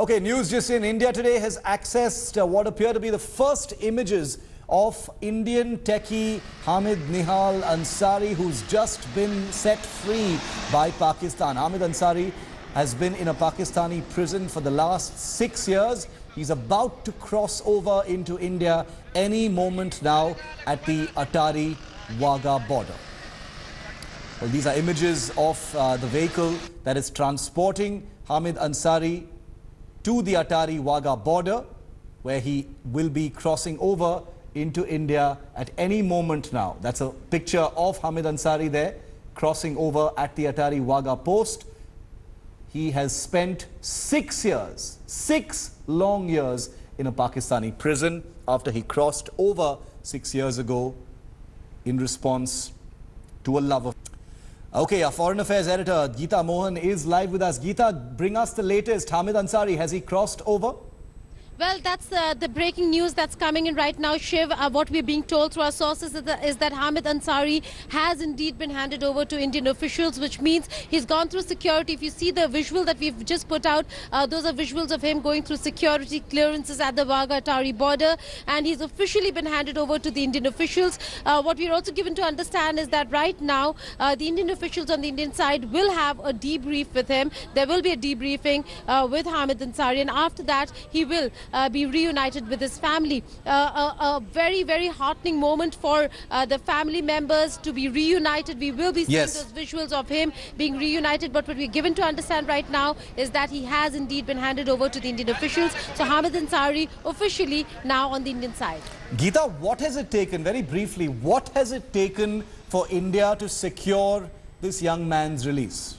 Okay, news just in. India today has accessed what appear to be the first images of Indian techie Hamid Nehal Ansari, who's just been set free by Pakistan. Hamid Ansari has been in a Pakistani prison for the last 6 years. He's about to cross over into India any moment now at the Attari Wagah border. Well, these are images of the vehicle that is transporting Hamid Ansari to the Attari Wagah border, where he will be crossing over into India at any moment now. That's a picture of Hamid Ansari there, crossing over at the Attari Wagah post. He has spent 6 years, 6 long years in a Pakistani prison after he crossed over 6 years ago in response to a love affair. Okay, our Foreign Affairs editor Geeta Mohan is live with us. Geeta, bring us the latest. Hamid Ansari, has he crossed over? Well, that's the breaking news that's coming in right now, Shiv. What we're being told through our sources is that Hamid Ansari has indeed been handed over to Indian officials, which means he's gone through security. If you see the visual that we've just put out, those are visuals of him going through security clearances at the Wagah-Attari border, and he's officially been handed over to the Indian officials. What we're also given to understand is that right now, the Indian officials on the Indian side will have a debrief with him. There will be a debriefing with Hamid Ansari, and after that, he will be reunited with his family. A very, very heartening moment for the family members to be reunited. We will be seeing those visuals of him being reunited, but what we're given to understand right now is that he has indeed been handed over to the Indian officials. So Hamid Ansari officially now on the Indian side. Geeta, what has it taken, very briefly, what has it taken for India to secure this young man's release?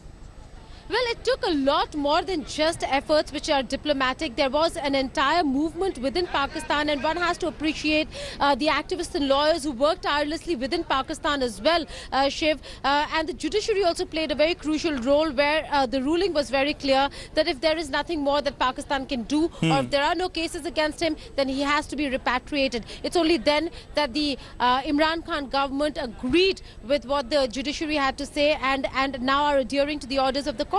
Well, it took a lot more than just efforts which are diplomatic. There was an entire movement within Pakistan, and one has to appreciate the activists and lawyers who worked tirelessly within Pakistan as well, Shiv. And the judiciary also played a very crucial role, where the ruling was very clear that if there is nothing more that Pakistan can do, or if there are no cases against him, then he has to be repatriated. It's only then that the Imran Khan government agreed with what the judiciary had to say, and now are adhering to the orders of the court.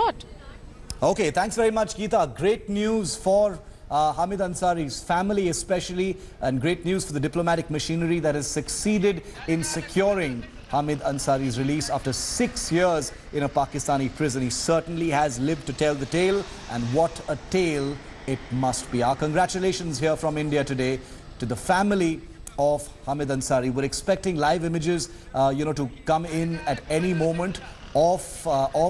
Okay, thanks very much, Geeta. Great news for Hamid Ansari's family especially, and great news for the diplomatic machinery that has succeeded in securing Hamid Ansari's release after 6 years in a Pakistani prison. He certainly has lived to tell the tale, and what a tale it must be. Our congratulations here from India today to the family of Hamid Ansari. We're expecting live images, to come in at any moment of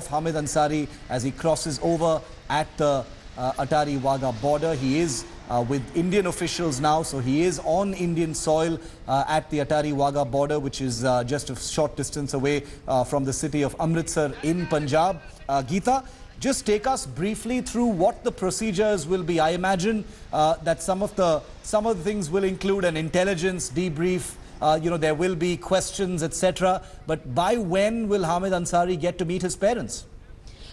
Hamid Ansari as he crosses over at the Attari Wagah border. He is with Indian officials now, so he is on Indian soil at the Attari Wagah border, which is just a short distance away from the city of Amritsar in Punjab. Geeta, just take us briefly through what the procedures will be. I imagine that some of the things will include an intelligence debrief. There will be questions, etc. But by when will Hamid Ansari get to meet his parents?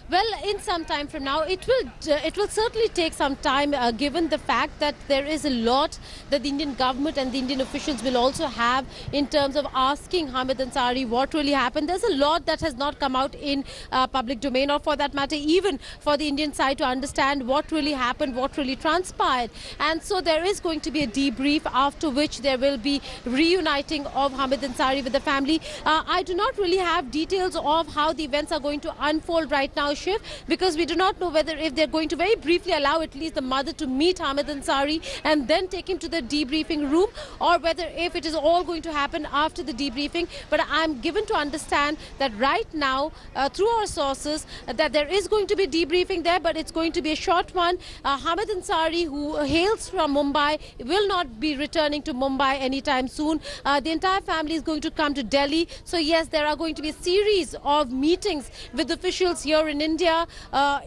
Well, in some time from now, it will certainly take some time, given the fact that there is a lot that the Indian government and the Indian officials will also have in terms of asking Hamid Ansari what really happened. There's a lot that has not come out in public domain, or for that matter, even for the Indian side to understand what really happened, what really transpired. And so there is going to be a debrief, after which there will be reuniting of Hamid Ansari with the family. I do not really have details of how the events are going to unfold right now, Shiv, because we do not know whether if they're going to very briefly allow at least the mother to meet Hamid Ansari and then take him to the debriefing room, or whether if it is all going to happen after the debriefing. But I'm given to understand that right now, through our sources, that there is going to be debriefing there, but it's going to be a short one. Hamid Ansari, who hails from Mumbai, will not be returning to Mumbai anytime soon. The entire family is going to come to Delhi. So yes, there are going to be a series of meetings with officials here in India,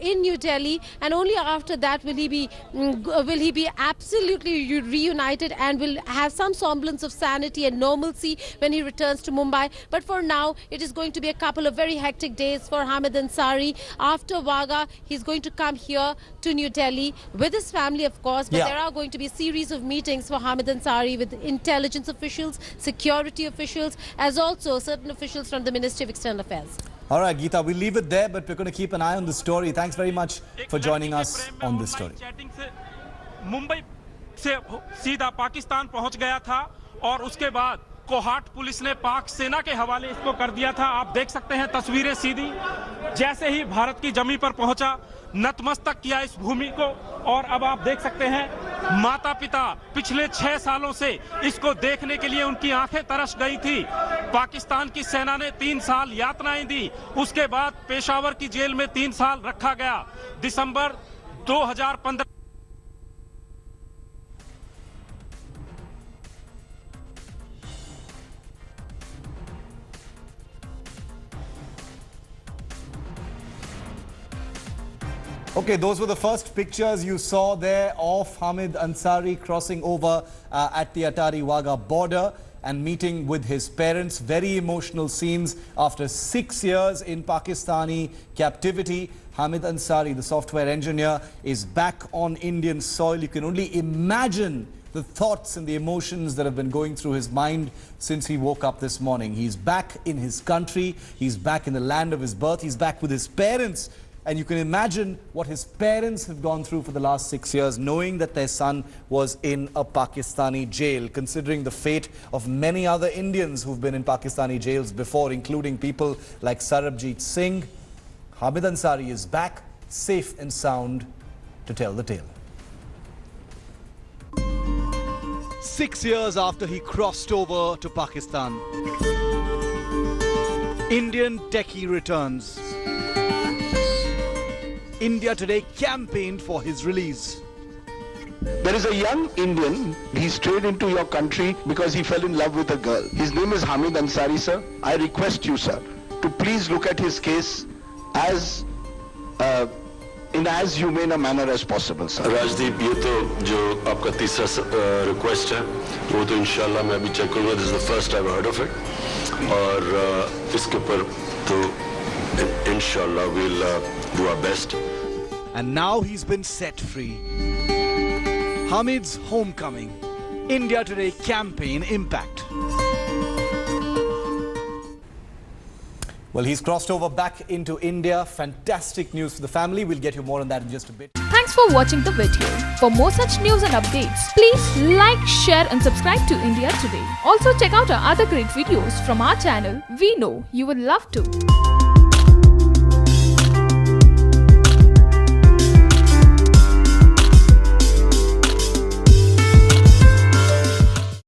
in New Delhi, and only after that will he be absolutely reunited and will have some semblance of sanity and normalcy when he returns to Mumbai. But for now, it is going to be a couple of very hectic days for Hamid Ansari. After Wagah, he's going to come here to New Delhi with his family, of course, but there are going to be a series of meetings for Hamid Ansari with intelligence officials, security officials, as also certain officials from the Ministry of External Affairs. All right, Geeta, we'll leave it there, but we're going to keep an eye on the story. Thanks very much for joining us on this story. Mumbai से सीधा पाकिस्तान पहुंच गया था और उसके बाद Kohat police ने पाक सेना के हवाले इसको कर दिया था। आप देख सकते हैं तस्वीरें सीधी जैसे ही भारत की जमीन पर पहुंचा नतमस्तक किया इस भूमि को और अब आप देख सकते हैं माता पिता पिछले 6 सालों से इसको देखने के लिए उनकी आंखें तरस गई थी। पाकिस्तान की सेना ने 3 साल यातनाएं दी, उसके बाद पेशावर की जेल में 3 साल रखा गया। दिसंबर 2015 Okay, those were the first pictures you saw there of Hamid Ansari crossing over at the Attari Wagah border and meeting with his parents. Very emotional scenes after 6 years in Pakistani captivity. Hamid Ansari, the software engineer, is back on Indian soil. You can only imagine the thoughts and the emotions that have been going through his mind since he woke up this morning. He's back in his country. He's back in the land of his birth. He's back with his parents. And you can imagine what his parents have gone through for the last 6 years, knowing that their son was in a Pakistani jail, considering the fate of many other Indians who've been in Pakistani jails before, including people like Sarabjit Singh. Hamid Ansari is back, safe and sound, to tell the tale. 6 years after he crossed over to Pakistan, Indian techie returns. India today campaigned for his release. There is a young Indian, he strayed into your country because he fell in love with a girl. His name is Hamid Ansari, sir. I request you, sir, to please look at his case as in as humane a manner as possible, sir. Rajdeep, ये तो जो आपका तीसरा request है वो तो इंशाल्लाह मैं अभी चेक करूँगा. This is the first I've heard of it और इसके ऊपर तो इंशाल्लाह we'll do our best. And now he's been set free. Hamid's homecoming. India Today campaign impact. Well, he's crossed over back into India. Fantastic news for the family. We'll get you more on that in just a bit. Thanks for watching the video. For more such news and updates, please like, share and subscribe to India Today. Also check out our other great videos from our channel. We know you will love to.